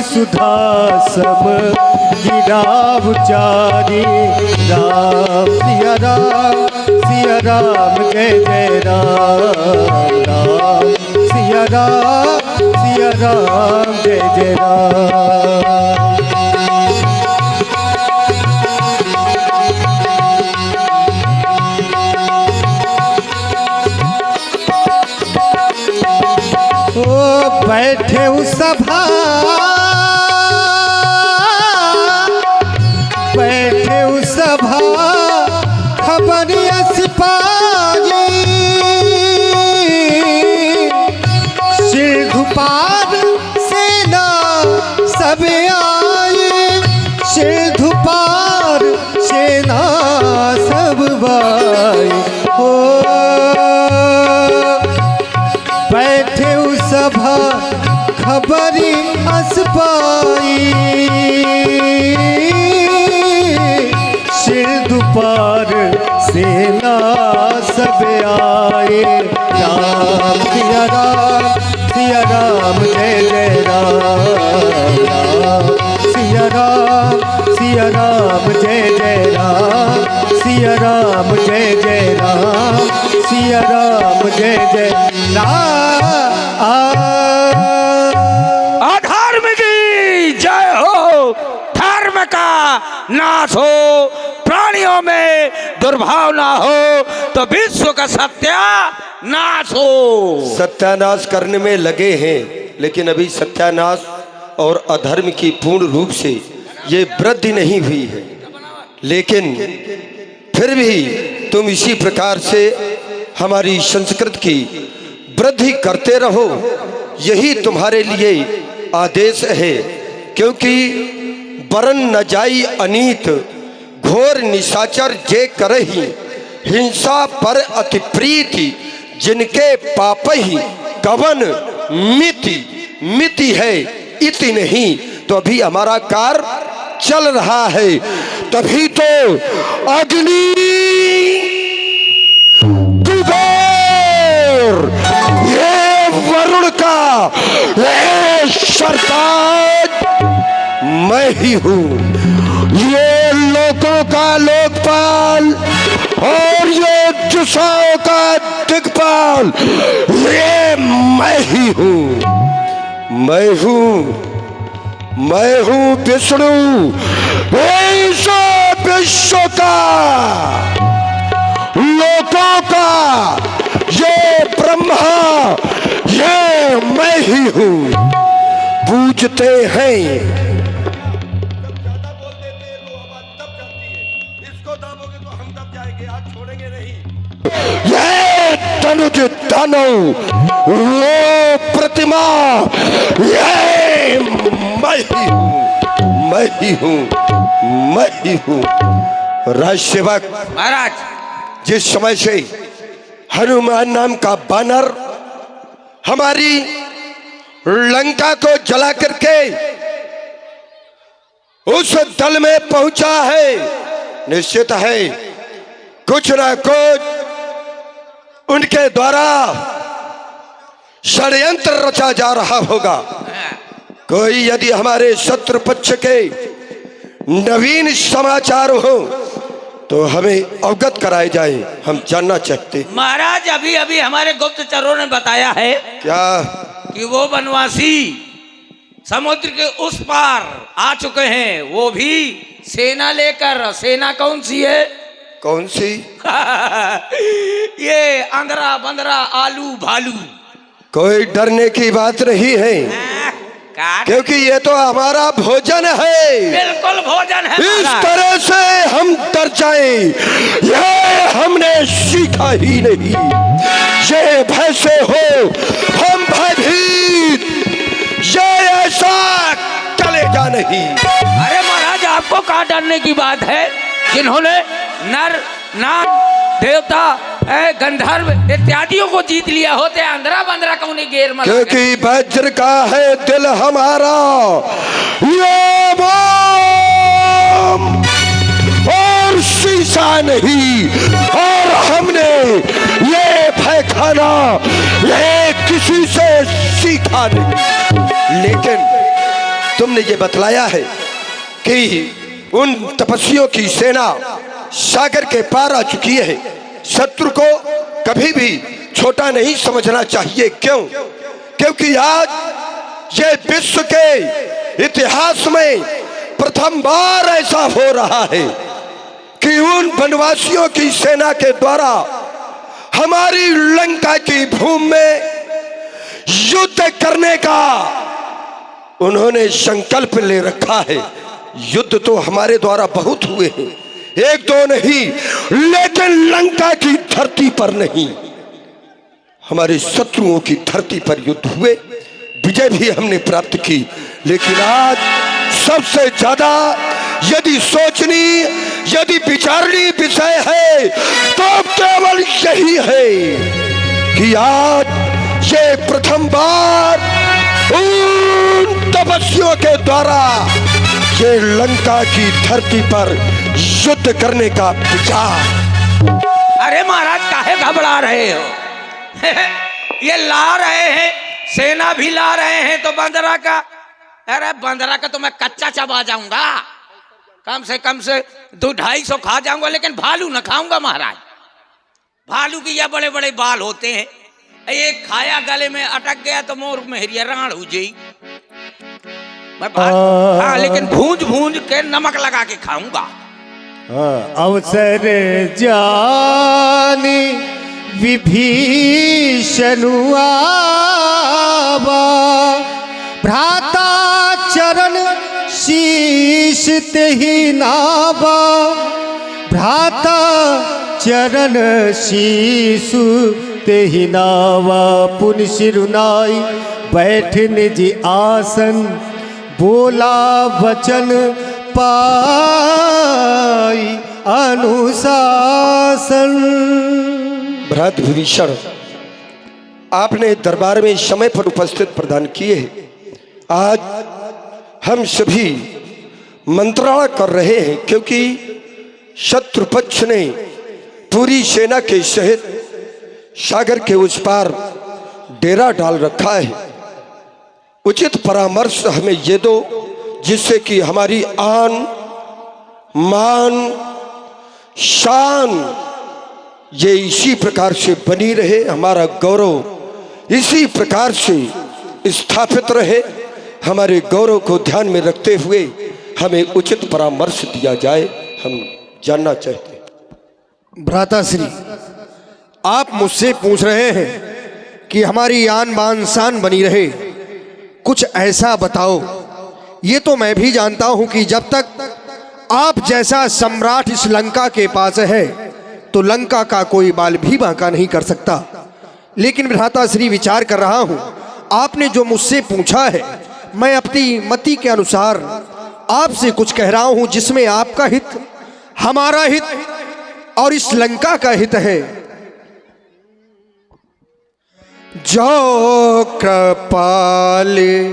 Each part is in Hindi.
सुधा सम गिरा उचारी। राम सिया राम जय जय राम। राम सिया राम जय जय राम। बैठे उस सभा, बैठे उस सभा खबर सिपाही। सिर धुपार सेना सब आए, सिर धुपार सेना सब आए। हो बैठे उस सभा खबरी हंस पाई। सिर दुपार सेना सब आए। राम सिया राम जय जय राम। राम सिया राम जय जय राम। सिया राम जय जय राम। सिया राम जय जय राम। अधर्म की जय हो, धर्म का नाश हो, प्राणियों में दुर्भाव ना हो, तो विश्व का सत्यानाश हो। सत्यानाश करने में लगे हैं, लेकिन अभी सत्यानाश और अधर्म की पूर्ण रूप से ये वृद्धि नहीं हुई है। लेकिन फिर भी तुम इसी प्रकार से हमारी संस्कृति की वृद्धि करते रहो, यही तुम्हारे लिए आदेश है। क्योंकि बरन न जाई अनीत, घोर निशाचर जे करही। हिंसा पर अति प्रीति, जिनके पाप ही कवन मिति है इति नहीं। तो अभी हमारा कार्य चल रहा है, तभी तो अग्नि ये वरुण का ये सरताज मैं ही हूँ। ये लोगों का लोकपाल और ये जुसाओं का दिग्पाल, ये मैं ही हूँ। मैं हूँ विष्णु, विश्व का, लोगों का ये ब्रह्मा, ये मैं ही हूँ। पूजते हैं ज्यादा बोल देते हैं तो आवाज दब जाती है। इसको दाबोगे तो हम दब जाएंगे, आज छोड़ेंगे नहीं। ये तनुज दानव वो प्रतिमा, ये मैं ही हूँ, मैं ही हूँ, मैं ही हूँ। राजसेवक महाराज, जिस समय से हनुमान नाम का बानर हमारी लंका को जला करके उस दल में पहुंचा है, निश्चित है कुछ ना कुछ उनके द्वारा षड्यंत्र रचा जा रहा होगा। कोई यदि हमारे शत्रु पक्ष के नवीन समाचार हो तो हमें अवगत कराए जाए, हम जानना चाहते। महाराज, अभी अभी हमारे गुप्तचरों ने बताया है क्या कि वो वनवासी समुद्र के उस पार आ चुके हैं, वो भी सेना लेकर। सेना कौन सी है? कौन सी? ये आंध्रा बंदरा आलू भालू। कोई डरने की बात नहीं है, क्योंकि ये तो हमारा भोजन है। बिल्कुल भोजन है। इस तरह से हम डर जाए, ये हमने सीखा ही नहीं। ये भय से हो हम भयभीत, ये ऐसा चलेगा नहीं। अरे महाराज, आपको कहाँ डरने की बात है? जिन्होंने नर नाग देवता गंधर्व इत्यादियों को जीत लिया, होते आंध्रा बंदरा को उन्हें घेर में। क्योंकि वज्र का है दिल हमारा, ये बम और शीशा नहीं। और हमने ये भय खाना ये किसी से सीखा नहीं। लेकिन तुमने ये बतलाया है कि उन तपस्वियों की सेना सागर के पार आ चुकी है। शत्रु को कभी भी छोटा नहीं समझना चाहिए। क्यों? क्योंकि आज ये विश्व के इतिहास में प्रथम बार ऐसा हो रहा है कि उन वनवासियों की सेना के द्वारा हमारी लंका की भूमि में युद्ध करने का उन्होंने संकल्प ले रखा है। युद्ध तो हमारे द्वारा बहुत हुए हैं, एक दो नहीं, लेकिन लंका की धरती पर नहीं, हमारे शत्रुओं की धरती पर युद्ध हुए, विजय भी हमने प्राप्त की। लेकिन आज सबसे ज्यादा यदि सोचनी, यदि विचारनी विषय है तो केवल यही है कि आज ये प्रथम बार उन तपस्वियों के द्वारा ये लंका की धरती पर युद्ध करने का विचार। अरे महाराज काहे घबरा रहे हो? ये ला रहे हैं, सेना भी ला रहे हैं तो बंदरा का, अरे बंदरा का तो मैं कच्चा चबा जाऊंगा, कम से 200-250 खा जाऊंगा, लेकिन भालू न खाऊंगा महाराज। भालू की ये बड़े बड़े बाल होते हैं, एक खाया गले में अटक गया तो मोर मेहरिया राण हो जाई। हाँ, लेकिन भूंज भूंज के नमक लगा के खाऊंगा। अवसर जानी विभीषण आवा, भ्राता चरण शीश तेहि नावा, भ्राता चरण शीश तेहि नावा। पुन सिरुनाई बैठ निज आसन, बोला वचन पाई अनुशासन। भ्रात विभीषण, आपने दरबार में समय पर उपस्थित प्रदान किए। आज हम सभी मंत्रणा कर रहे हैं क्योंकि शत्रु पक्ष ने पूरी सेना के सहित सागर के उस पार डेरा डाल रखा है। उचित परामर्श हमें ये दो जिससे कि हमारी आन मान शान ये इसी प्रकार से बनी रहे, हमारा गौरव इसी प्रकार से स्थापित रहे। हमारे गौरव को ध्यान में रखते हुए हमें उचित परामर्श दिया जाए, हम जानना चाहते हैं। भ्राताश्री, आप मुझसे पूछ रहे हैं कि हमारी आन बान शान बनी रहे, कुछ ऐसा बताओ। ये तो मैं भी जानता हूं कि जब तक आप जैसा सम्राट इस लंका के पास है तो लंका का कोई बाल भी बांका नहीं कर सकता। लेकिन भ्राताश्री, विचार कर रहा हूं, आपने जो मुझसे पूछा है मैं अपनी मति के अनुसार आपसे कुछ कह रहा हूं जिसमें आपका हित, हमारा हित और इस लंका का हित है। जो कृपाले,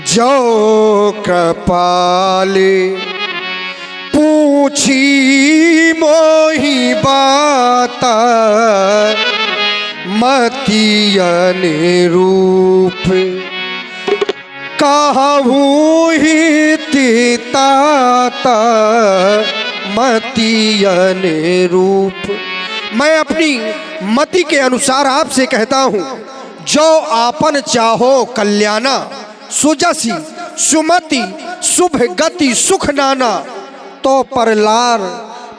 जो कृपाले पूछी मोही बात, मतियन रूप कहूँ हित ताता, मतियन रूप। मैं अपनी मति के अनुसार आपसे कहता हूँ, जो आपन चाहो कल्याणा, सुजसी सुमति शुभ गति सुख नाना, तो परलार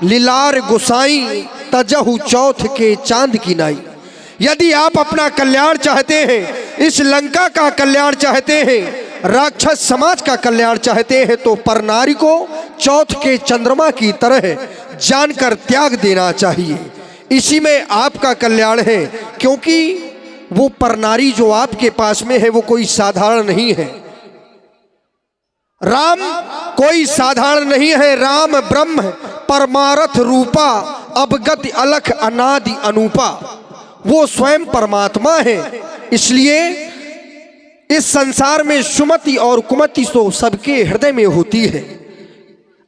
लीलार गुसाई तजहु चौथ के चांद की नाई। यदि आप अपना कल्याण चाहते हैं, इस लंका का कल्याण चाहते हैं, राक्षस समाज का कल्याण चाहते हैं, तो परनारी को चौथ के चंद्रमा की तरह जानकर त्याग देना चाहिए। इसी में आपका कल्याण है, क्योंकि वो परनारी जो आपके पास में है वो कोई साधारण नहीं है। राम कोई साधारण नहीं है, राम ब्रह्म परमारथ रूपा, अवगति अलख अनादि अनूपा। वो स्वयं परमात्मा है। इसलिए इस संसार में सुमति और कुमति तो सबके हृदय में होती है,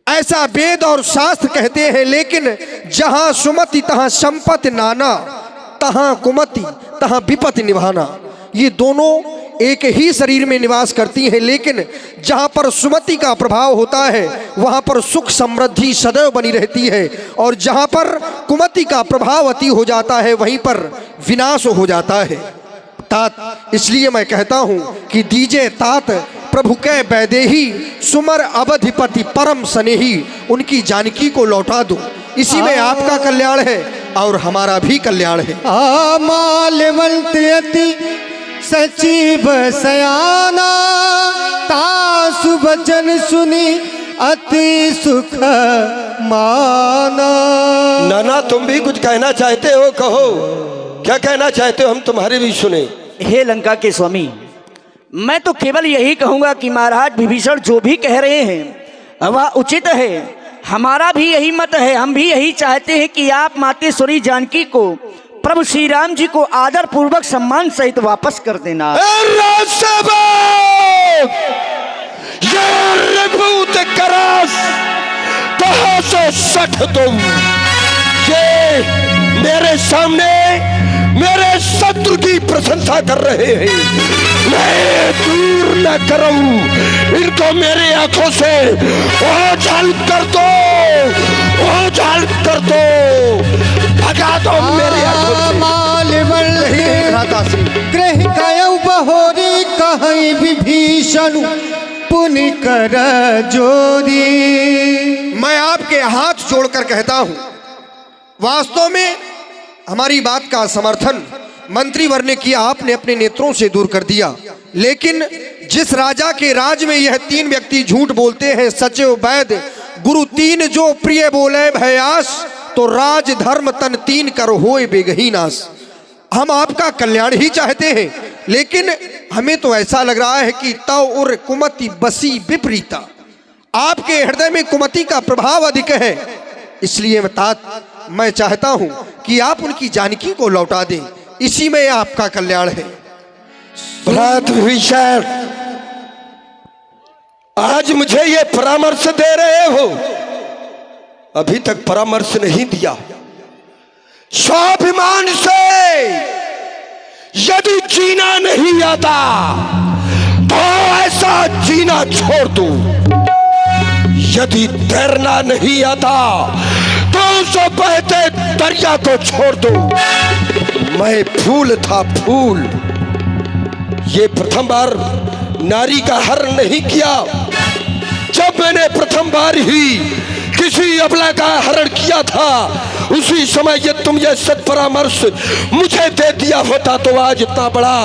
ऐसा वेद और शास्त्र कहते हैं। लेकिन जहां सुमति तहां संपत्ति नाना, तहां कुमति तहां विपत्ति निभाना। ये दोनों एक ही शरीर में निवास करती हैं, लेकिन जहाँ पर सुमति का प्रभाव होता है वहाँ पर सुख समृद्धि सदैव बनी रहती है, और जहाँ पर कुमति का प्रभाव अति हो जाता है वहीं पर विनाश हो जाता है। तात इसलिए मैं कहता हूँ कि दीजे तात प्रभु कै बैदेही सुमर अवधिपति परम स्नेही, उनकी जानकी को लौटा दो। इसी में आपका कल्याण है और हमारा भी कल्याण है। मालवंत अति सचिव सयाना, तासु वचन सुनी अति सुख माना। नाना तुम भी कुछ कहना चाहते हो, कहो क्या कहना चाहते हो, हम तुम्हारी भी सुने। हे लंका के स्वामी, मैं तो केवल यही कहूंगा कि महाराज विभीषण जो भी कह रहे हैं वह उचित है। हमारा भी यही मत है, हम भी यही चाहते हैं कि आप मातेश्वरी जानकी को प्रभु श्री राम जी को आदर पूर्वक सम्मान सहित वापस कर देना। ये मेरे सामने मेरे शत्रु की प्रशंसा कर रहे हैं, मैं दूर न करूं इनको, मेरे आंखों से ओझल कर दो, ओझल कर दो, भगा दो मेरे आंखों से। ग्रह कयौ बहोरी कहीं विभीषण पुनि कर जोरी। मैं आपके हाथ जोड़कर कहता हूँ, वास्तव में हमारी बात का समर्थन मंत्रीवर ने किया, आपने अपने नेत्रों से दूर कर दिया। लेकिन जिस राजा के राज में यह तीन व्यक्ति झूठ बोलते हैं, सचिव वैद्य गुरु तीन जो प्रिय बोले भयास, तो राज धर्म तन तीन कर होए बेगही नाश। हम आपका कल्याण ही चाहते हैं, लेकिन हमें तो ऐसा लग रहा है कि तव उर कुमति बसी विपरीता, आपके हृदय में कुमति का प्रभाव अधिक है। इसलिए मैं चाहता हूं कि आप उनकी जानकी को लौटा दें, इसी में आपका कल्याण है। भ्रात विभीषण, आज मुझे ये परामर्श दे रहे हो, अभी तक परामर्श नहीं दिया। स्वाभिमान से यदि जीना नहीं आता तो ऐसा जीना छोड़ दो, यदि तैरना नहीं आता तो उस बहते दरिया को छोड़ दो। मैं फूल था, फूल, ये प्रथम बार नारी का हरण नहीं किया। जब मैंने प्रथम बार ही किसी अबला का हरण किया था, उसी समय ये सत्परामर्श मुझे दे दिया होता तो आज इतना बड़ा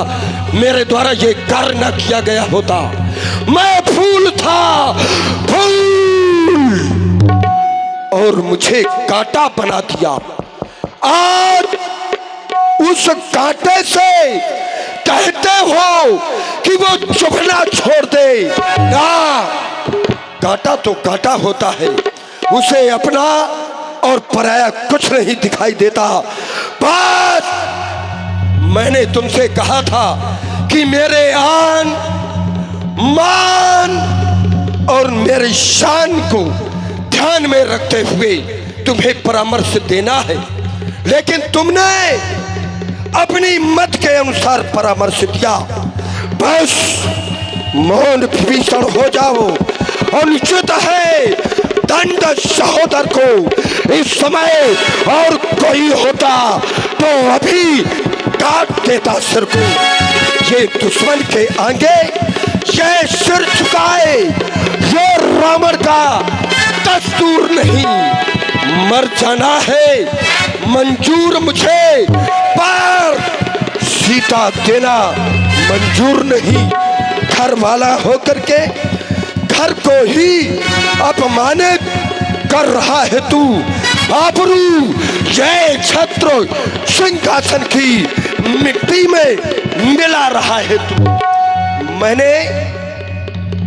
मेरे द्वारा ये कार्य न किया गया होता। मैं फूल था, फूल, और मुझे कांटा बना दिया। आज उस कांटे से कहते हो कि वो चुभना छोड़ दे ना, कांटा तो कांटा होता है, उसे अपना और पराया कुछ नहीं दिखाई देता। बस मैंने तुमसे कहा था कि मेरे आन, मान और मेरी शान को ध्यान में रखते हुए तुम्हें परामर्श देना है, लेकिन तुमने अपनी मत के अनुसार परामर्श दिया। बस मौन विभीषण हो जाओ। अनुचित है दंड सहोदर को इस समय, और कोई होता तो अभी काट देता सिर को। ये दुश्मन के आगे ये सिर झुकाए, ये रावण का दस्तूर नहीं। मर जाना है मंजूर मुझे, पर सीता देना मंजूर नहीं। घर वाला होकर के घर को ही अपमानित कर रहा है तू। आबरू जय छत्र सिंहासन की मिट्टी में मिला रहा है तू। मैंने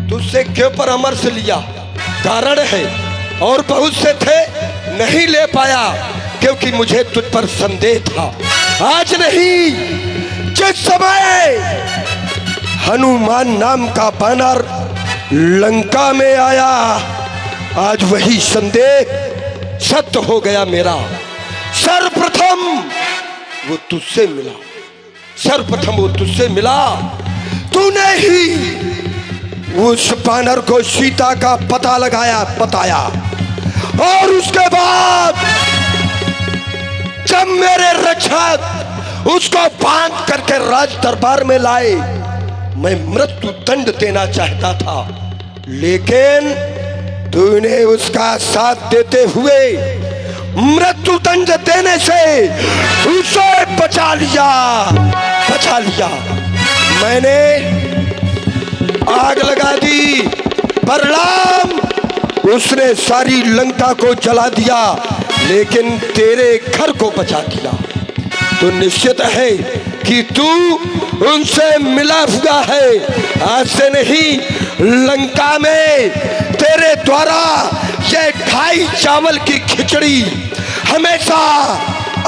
तुझसे क्यों परामर्श लिया, कारण है, और बहुत से थे, नहीं ले पाया क्योंकि मुझे तुझ पर संदेह था। आज नहीं, जिस समय हनुमान नाम का बानर लंका में आया, आज वही संदेह सत्य हो गया मेरा। सर्वप्रथम वो तुझसे मिला, सर्वप्रथम वो तुझसे मिला। तूने ही उस बानर को सीता का पता बताया और उसके बाद जब मेरे रक्षक उसको बांध करके राज दरबार में लाए, मैं मृत्यु दंड देना चाहता था, लेकिन तूने उसका साथ देते हुए मृत्यु दंड देने से उसे बचा लिया। मैंने आग लगा दी, परिणाम उसने सारी लंका को जला दिया, लेकिन तेरे घर को बचा दिया। तो निश्चित है कि तू उनसे मिला हुआ है। आज से नहीं, लंका में तेरे द्वारा ये ढाई चावल की खिचड़ी हमेशा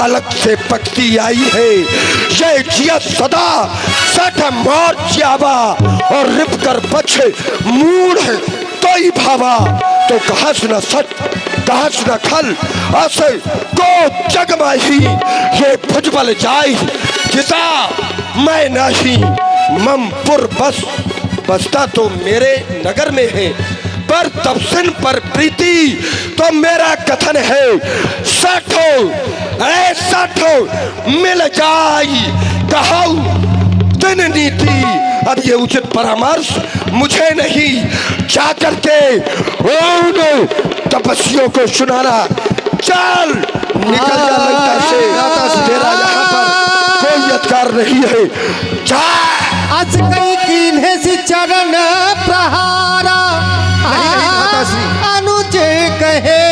अलग से पकती आई है। ये जिया सदा सठ मोर जियावा और रिप कर बचे मूड तो ही भावा। तो कहा सुना सच, कहा सुना खल, ऐसे को जग माही ये भुजबल जाई जिता मैं नाही। ममपुर बसता तो मेरे नगर में है, पर तपसिन पर प्रीति तो मेरा कथन है। साठो मिल जाई कहाऊ दिन नीति। अब ये उचित परामर्श मुझे नहीं, जाकर के उन तपस्वियों को सुनाना। चल निकल जा लंका से, तेरा यहाँ पर कोई अधिकार नहीं है। जा आज कई किन्हे से चरण प्रहारा, अनुज कहे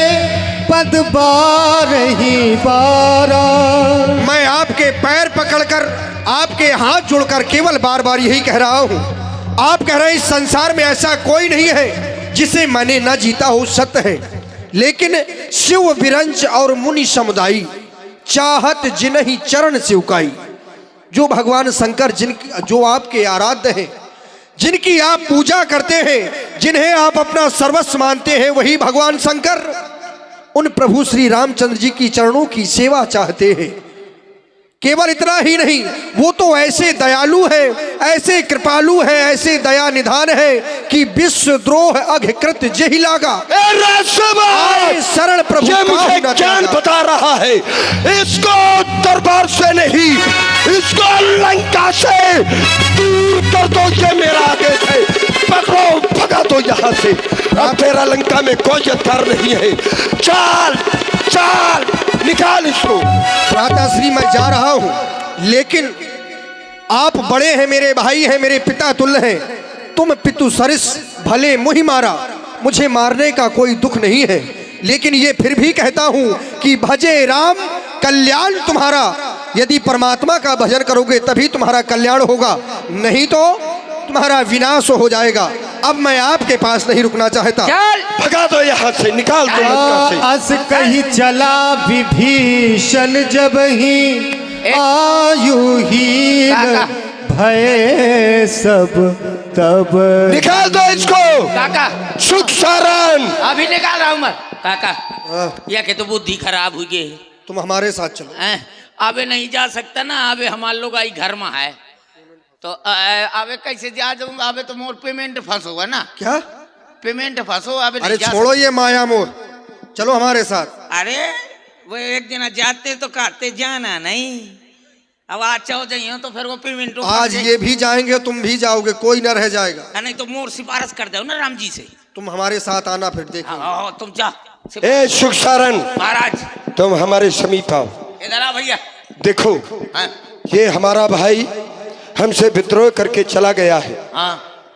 पद बारही बारा। मैं आपके पैर पकड़कर, आपके हाथ जोड़कर केवल बार बार यही कह रहा हूँ। आप कह रहे हैं इस संसार में ऐसा कोई नहीं है जिसे मैंने न जीता हो, सत्य है। लेकिन शिव विरंच और मुनि समुदायी चाहत जिन्हीं चरण सिवकाई। जो भगवान शंकर जो आपके आराध्य हैं, जिनकी आप पूजा करते हैं, जिन्हें आप अपना सर्वस्व मानते हैं, वही भगवान शंकर उन प्रभु श्री रामचंद्र जी की चरणों की सेवा चाहते हैं। केवल इतना ही नहीं, वो तो ऐसे दयालु है, ऐसे कृपालु है, ऐसे दया निधान है कि विश्व द्रोह अघकृत जेहि लागा। शरण प्रभु ये मुझे ज्ञान बता रहा है। इसको दरबार से नहीं, इसको लंका से दूर कर दो। ये मेरा आदेश है, पकड़ो, भगा दो यहाँ से। अब तेरा लंका में कोई अधिकार नहीं है। चल निकाल इसको। भ्राताश्री मैं जा रहा हूँ, लेकिन आप बड़े हैं, मेरे भाई हैं, मेरे पिता तुल्य हैं। तुम पितु सरिस भले मुहि मारा, मुझे मारने का कोई दुख नहीं है। लेकिन ये फिर भी कहता हूँ कि भजे राम कल्याण तुम्हारा। यदि परमात्मा का भजन करोगे तभी तुम्हारा कल्याण होगा, नहीं तो तुम्हारा विनाश हो जाएगा। अब मैं आपके पास नहीं रुकना चाहता। चल भगा दो यहाँ से, निकाल दो लंका से। अस कही चला विभीषण जब ही आयु हीन भय सब तब। निकाल दो इसको। काका सुख सारण अभी निकाल रहा हूँ मैं। काका या के तो बुद्धि खराब हुई है। तुम हमारे साथ चलो। अबे नहीं जा सकता ना, अबे हमारे लोग आई घर में है तो अबे कैसे जा जाऊंगा। अबे तो मोर पेमेंट फंसोगा ना। क्या पेमेंट फंसो। अबे अरे छोड़ो ये माया मोर, चलो हमारे साथ। अरे वो एक दिन जाते तो कहते जाना नहीं, अब आज चाहो जाइए तो फिर वो पेमेंट आज ये भी जाएंगे, तुम भी जाओगे, कोई न रह जाएगा। नहीं तो मोर सिफारिश कर दो ना राम जी से। तुम हमारे साथ आना, फिर देखो। हाँ, तुम जा। ए सुख सारण महाराज तुम हमारे समीप आओ। इधर आ भैया। देखो ये हमारा भाई हमसे विद्रोह करके चला गया है।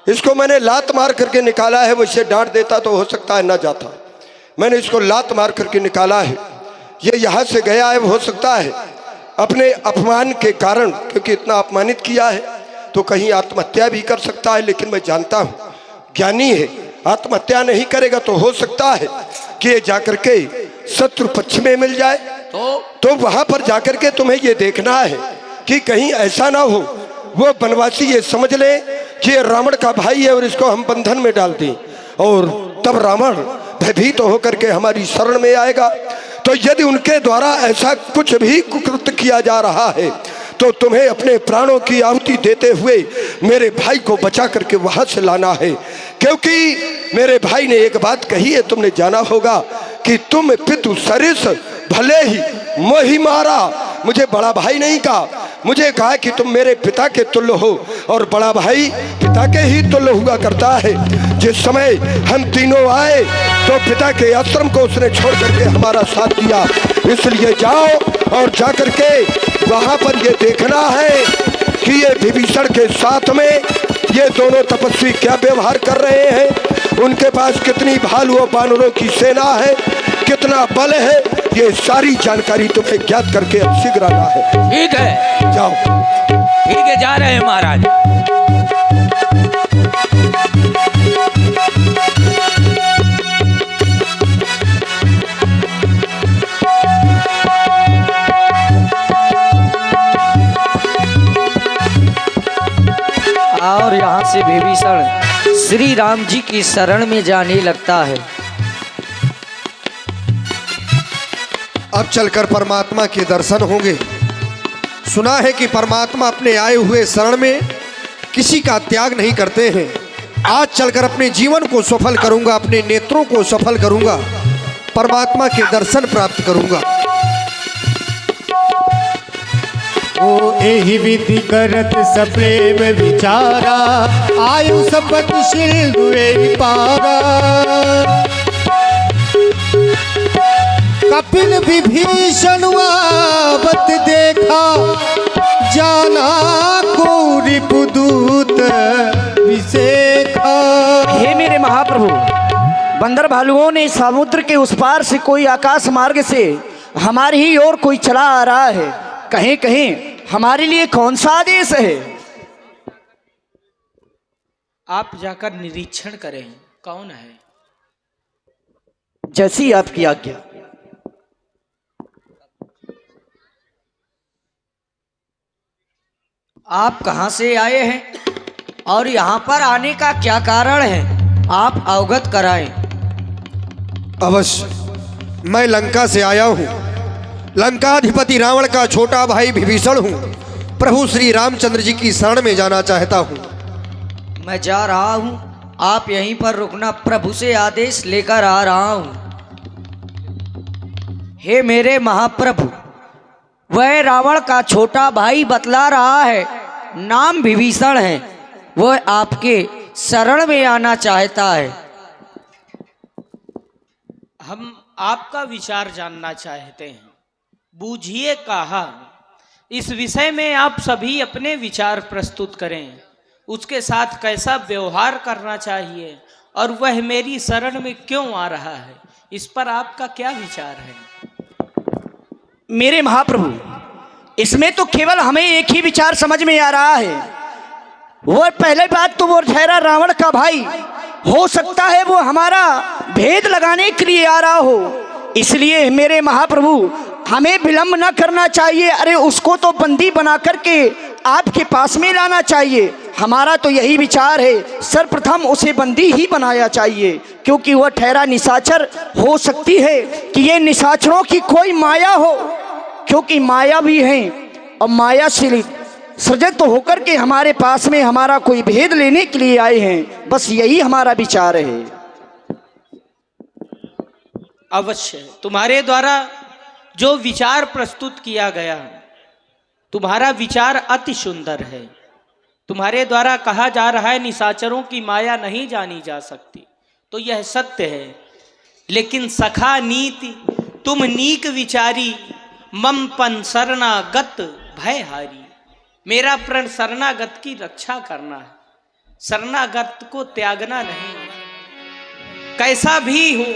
इसको मैंने लात मार करके निकाला है। वो इसे डांट देता तो हो सकता है ना जाता। मैंने इसको लात मार करके निकाला है। ये यहाँ से गया है, हो सकता है अपने अपमान के कारण, क्योंकि इतना अपमानित किया है तो कहीं आत्महत्या भी कर सकता है। लेकिन मैं जानता हूँ ज्ञानी है, आत्महत्या नहीं करेगा। तो हो सकता है कि ये जाकर के शत्रु पक्ष में मिल जाए। तो वहां पर जाकर के तुम्हें ये देखना है कि कहीं ऐसा ना हो वो वनवासी ये समझ ले कि ये रावण का भाई है और इसको हम बंधन में डाल दें, और तब रावण भयभीत होकर के हमारी शरण में आएगा। तो यदि उनके द्वारा ऐसा कुछ भी कुकृत्य किया जा रहा है तो तुम्हें अपने प्राणों की आहुति देते हुए मेरे भाई को बचा करके वहां से लाना है, क्योंकि मेरे भाई ने एक बात कही है, तुमने जाना होगा कि तुम पितु सरिस भले ही मोहि मारा, मुझे बड़ा भाई नहीं कहा, मुझे कहा कि तुम मेरे पिता के तुल्य हो, और बड़ा भाई पिता के ही तुल्य हुआ करता है। जिस समय हम तीनों आए तो पिता के आश्रम को उसने छोड़ करके हमारा साथ दिया, इसलिए जाओ और जाकर के वहां पर ये देखना है कि ये विभीषण के साथ में ये दोनों तपस्वी क्या व्यवहार कर रहे हैं, उनके पास कितनी भालुओं बानरों की सेना है, कितना बल है, ये सारी जानकारी तुम्हें ज्ञात करके अब शीघ्र आना है। ठीक है, जाओ। ठीक है, जा रहे हैं महाराज। और यहाँ से विभीषण श्री राम जी की शरण में जाने लगता है। अब चलकर परमात्मा के दर्शन होंगे। सुना है कि परमात्मा अपने आए हुए शरण में किसी का त्याग नहीं करते हैं। आज चलकर अपने जीवन को सफल करूंगा, अपने नेत्रों को सफल करूंगा, परमात्मा के दर्शन प्राप्त करूंगा। ओ एहि विधि करत सप्रेम विचारा, आयु सपतशील दुए पारा। कपिल विभीषण आवत देखा, जाना को रिपुदूत विशेखा। हे मेरे महाप्रभु, बंदर भालुओं ने समुद्र के उस पार से कोई आकाश मार्ग से हमारी ही ओर कोई चला आ रहा है। कहीं कहीं हमारे लिए कौन सा आदेश है? आप जाकर निरीक्षण करें कौन है। जैसी आपकी आज्ञा। आप कहां से आए हैं और यहां पर आने का क्या कारण है, आप अवगत कराएं। अवश्य, मैं लंका से आया हूँ। लंकाधिपति रावण का छोटा भाई विभीषण हूँ। प्रभु श्री रामचंद्र जी की शरण में जाना चाहता हूँ। मैं जा रहा हूं, आप यहीं पर रुकना, प्रभु से आदेश लेकर आ रहा हूं। हे मेरे महाप्रभु, वह रावण का छोटा भाई बतला रहा है, नाम विभीषण है, वह आपके शरण में आना चाहता है। हम आपका विचार जानना चाहते हैं, बूझिए कहा। इस विषय में आप सभी अपने विचार प्रस्तुत करें, उसके साथ कैसा व्यवहार करना चाहिए और वह मेरी शरण में क्यों आ रहा है, इस पर आपका क्या विचार है। मेरे महाप्रभु, इसमें तो केवल हमें एक ही विचार समझ में आ रहा है। वह पहले बात तो वो ठहरा रावण का भाई, हो सकता है वो हमारा भेद लगाने के लिए आ रहा हो, इसलिए मेरे महाप्रभु हमें विलंब न करना चाहिए। अरे उसको तो बंदी बना करके आपके पास में लाना चाहिए। हमारा तो यही विचार है, सर्वप्रथम उसे बंदी ही बनाया चाहिए, क्योंकि वह ठहरा निशाचर। हो सकती है कि ये निशाचरों की कोई माया हो, क्योंकि माया भी है और माया से सृजित तो होकर के हमारे पास में हमारा कोई भेद लेने के लिए आए हैं। बस यही हमारा विचार है। अवश्य, तुम्हारे द्वारा जो विचार प्रस्तुत किया गया, तुम्हारा विचार अति सुंदर है। तुम्हारे द्वारा कहा जा रहा है निशाचरों की माया नहीं जानी जा सकती, तो यह सत्य है। लेकिन सखा नीति तुम नीक विचारी, मम पन शरणागत भयहारी। मेरा प्रण शरणागत की रक्षा करना है, शरणागत को त्यागना नहीं। कैसा भी हो,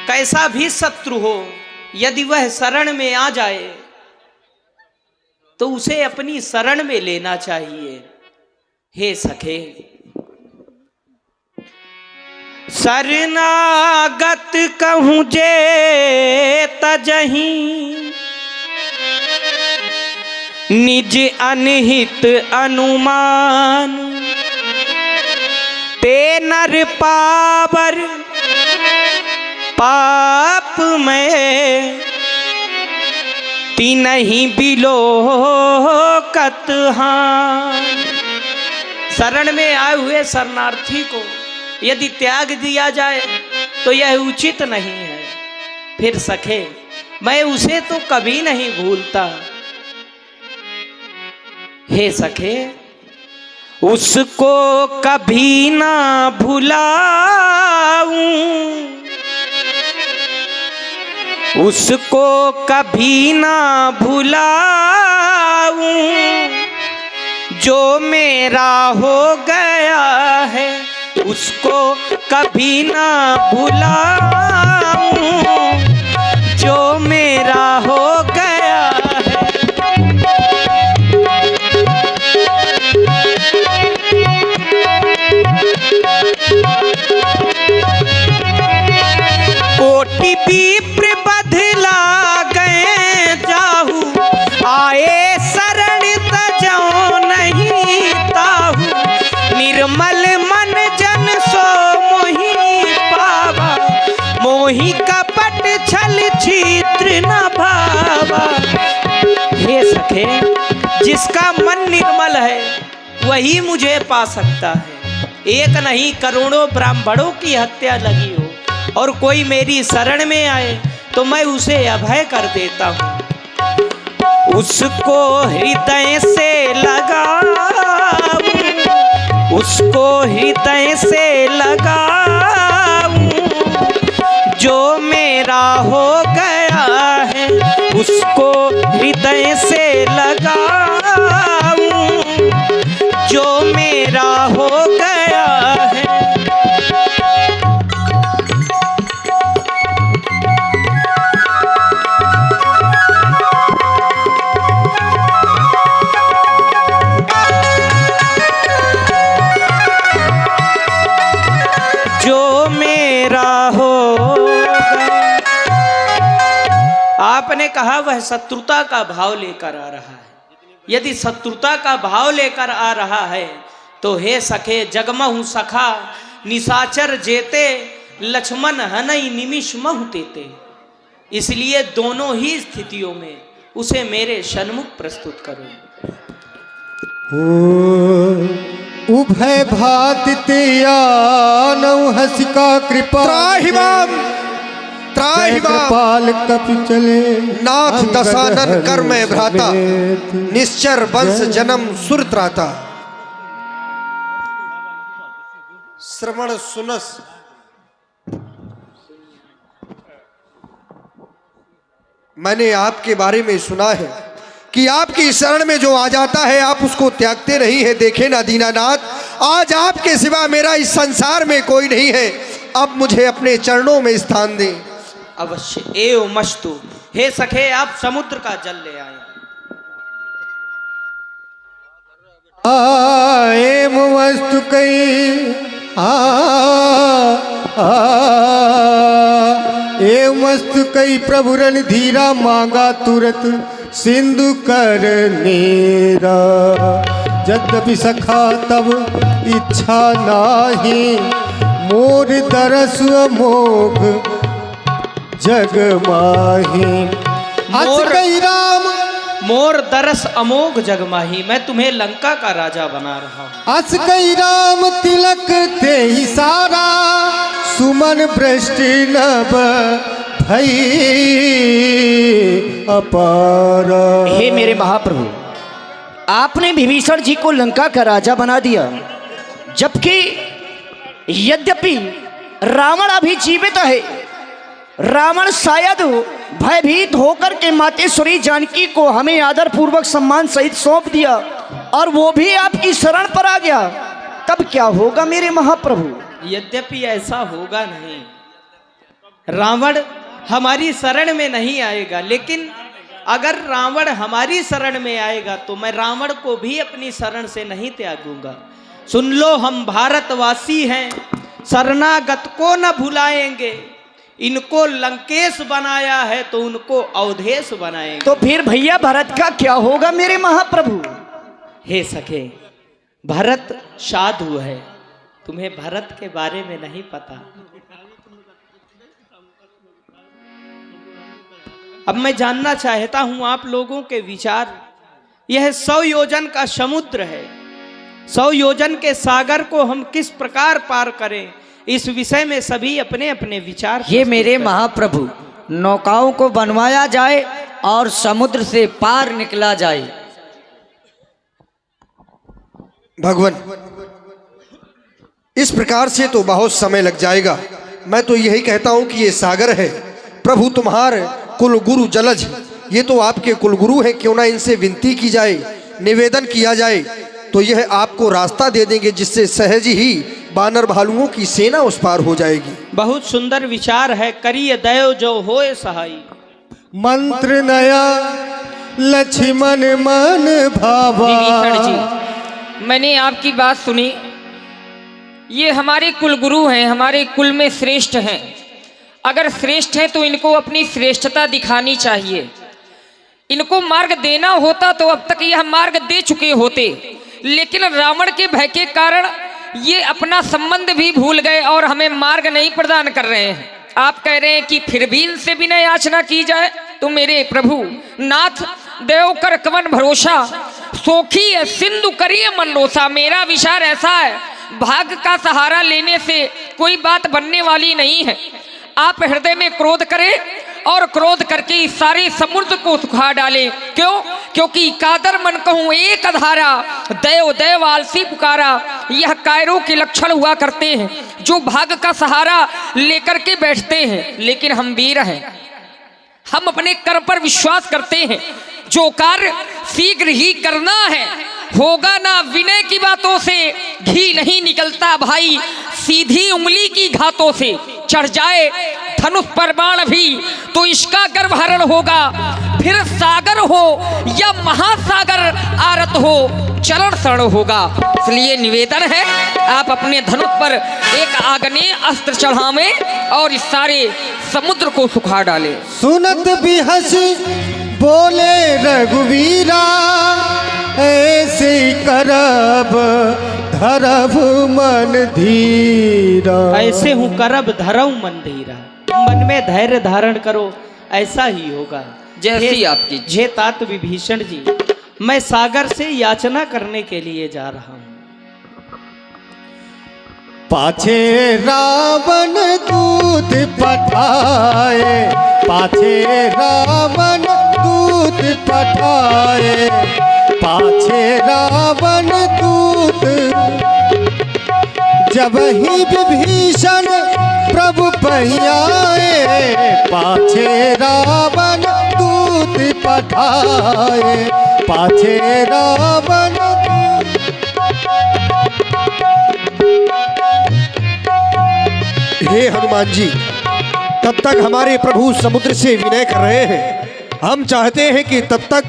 कैसा भी शत्रु हो, यदि वह शरण में आ जाए तो उसे अपनी शरण में लेना चाहिए। हे सखे, शरणागत कहूं जे तजहीं, निज अनहित अनुमान। ते नर पावर पाप में नहीं बिलो कतहान। शरण में आए हुए शरणार्थी को यदि त्याग दिया जाए तो यह उचित नहीं है। फिर सखे मैं उसे तो कभी नहीं भूलता। हे सखे उसको कभी ना भुलाऊं, उसको कभी ना भुलाऊं, जो मेरा हो गया है उसको कभी ना भुलाऊं, जो मेरा हो गया है। कोटि विप्र बदला गए जाहू, आए शरण तजो नहीं ताहू, निर्मल मन जन सो मोहि पावा, मोहि कपट छल छिद्र न भावा। हे सखे जिसका मन निर्मल है वही मुझे पा सकता है। एक नहीं करोड़ों ब्राह्मणों की हत्या लगी हो और कोई मेरी शरण में आए तो मैं उसे अभय कर देता हूँ। उसको हृदय से लगाऊं, उसको हृदय से लगाऊं, जो मेरा हो गया है उसको हृदय से लगाऊं, जो मेरा हो गया है। आपने कहा वह शत्रुता का भाव लेकर आ रहा है। यदि शत्रुता का भाव लेकर आ रहा है तो हे सखे जगमहु सखा निशाचर जेते, लक्ष्मण हनई निमिष महु तेते। इसलिए दोनों ही स्थितियों में उसे मेरे सन्मुख प्रस्तुत करो। उभय भात नौ हसिका कृपा त्राहिमाम कपि चले नाथ दशानन कर मैं भ्राता, निश्चर वंश जन्म सुर त्राता। श्रवण सुनस मैंने आपके बारे में सुना है कि आपकी शरण में जो आ जाता है आप उसको त्यागते नहीं है। देखे ना दीनानाथ, आज आपके सिवा मेरा इस संसार में कोई नहीं है। अब मुझे अपने चरणों में स्थान दें। अवश्य एव मस्तु। हे सखे आप समुद्र का जल ले आए। एम वस्तु कई एम वस्तु कई प्रभु रण धीरा, मांगा तुरत सिंधु कर नीरा। यद्यपि सखा तब इच्छा नाही, मोर दरस मोघ जग माही। राम मोर दरस अमोघ जगमाही। मैं तुम्हें लंका का राजा बना रहा हूँ। अस कई राम तिलक ते ही सारा, सुमन वृष्टि नभ भई अपारा। हे मेरे महाप्रभु, आपने विभीषण जी को लंका का राजा बना दिया, जबकि यद्यपि रावण अभी जीवित है। रावण शायद भयभीत होकर के मातेश्वरी जानकी को हमें आदर पूर्वक सम्मान सहित सौंप दिया और वो भी आपकी शरण पर आ गया। तब क्या होगा मेरे महाप्रभु? यद्यपि ऐसा होगा नहीं, रावण हमारी शरण में नहीं आएगा, लेकिन अगर रावण हमारी शरण में आएगा तो मैं रावण को भी अपनी शरण से नहीं त्यागूंगा। सुन लो, हम भारतवासी हैं, शरणागत को न भुलाएंगे। इनको लंकेश बनाया है तो उनको अवधेश बनाएंगे। तो फिर भैया भरत का क्या होगा मेरे महाप्रभु? हे सखे, भरत साधु है, तुम्हें भरत के बारे में नहीं पता। अब मैं जानना चाहता हूं आप लोगों के विचार। यह 100 योजन का समुद्र है, 100 योजन के सागर को हम किस प्रकार पार करें, इस विषय में सभी अपने अपने विचार। ये मेरे महाप्रभु, नौकाओं को बनवाया जाए और समुद्र से पार निकला जाए। भगवान, इस प्रकार से तो बहुत समय लग जाएगा। मैं तो यही कहता हूं कि ये सागर है, प्रभु तुम्हारे कुल गुरु जलज, ये तो आपके कुल गुरु हैं, क्यों ना इनसे विनती की जाए, निवेदन किया जाए, तो यह आपको रास्ता दे देंगे, जिससे सहज ही बानर भालुओं की सेना उस पार हो जाएगी। बहुत सुंदर विचार है। करिय दयो जो होए सहाय। मंत्र नया लक्ष्मण मन भावा। विभीषण जी, मैंने आपकी बात सुनी। ये हमारे कुल गुरु हैं, हमारे कुल में श्रेष्ठ हैं। अगर श्रेष्ठ हैं तो इनको अपनी श्रेष्ठता दिखानी चाहिए। इनको मार्ग देना होता तो अब तक यह मार्ग दे चुके होते, लेकिन रावण के भय के कारण ये अपना संबंध भी भूल गए और हमें मार्ग नहीं प्रदान कर रहे हैं। आप कह रहे हैं कि फिर भी इनसे बिना याचना की जाए, तो मेरे प्रभु नाथ देव कर कवन भरोसा, सोखी है सिंधु करिए मनरोसा। मेरा विचार ऐसा है, भाग का सहारा लेने से कोई बात बनने वाली नहीं है। आप हृदय में क्रोध करें और क्रोध करके इस सारे समुद्र को सुखा डाले। क्यों? क्योंकि कादर मन कहूँ एक धारा, देव देव आलसी पुकारा। यह कायरों के लक्षण हुआ करते हैं, जो भाग का सहारा लेकर के बैठते हैं। लेकिन हम वीर हैं, हम अपने कर्म पर विश्वास करते हैं। जो कार्य शीघ्र ही करना है होगा ना, विनय की बातों से घी नहीं निकलता भाई, सीधी उंगली की घातों से। चढ़ जाए धनुष पर बाण भी तो इसका गर्भहरण होगा, फिर सागर हो या महासागर आरत हो, चरण शरण होगा। इसलिए निवेदन है, आप अपने धनुष पर एक आग्नेय अस्त्र चढ़ावें और इस सारे समुद्र को सुखा डालें। सुनत भी हंस बोले रघुवीरा, ऐसे करब धरब मन धीरा। ऐसे हूँ करब धरऊ मन धीरा। मन में धैर्य धारण करो, ऐसा ही होगा। जैसी आपकी जे तात विभीषण जी, मैं सागर से याचना करने के लिए जा रहा हूँ। पाछे रावण दूत पठाए, पाछे रावण दूत पठाए, पाछे रावण दूत। जब ही विभीषण प्रभु पहियाए, पाछे रावण दूत पठाए, पाछे रावण। हे हनुमान जी, तब तक हमारे प्रभु समुद्र से विनय कर रहे हैं। हम चाहते हैं कि तब तक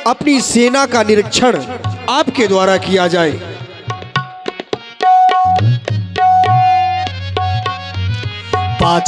अपनी सेना का निरीक्षण आपके द्वारा किया जाए। पाछे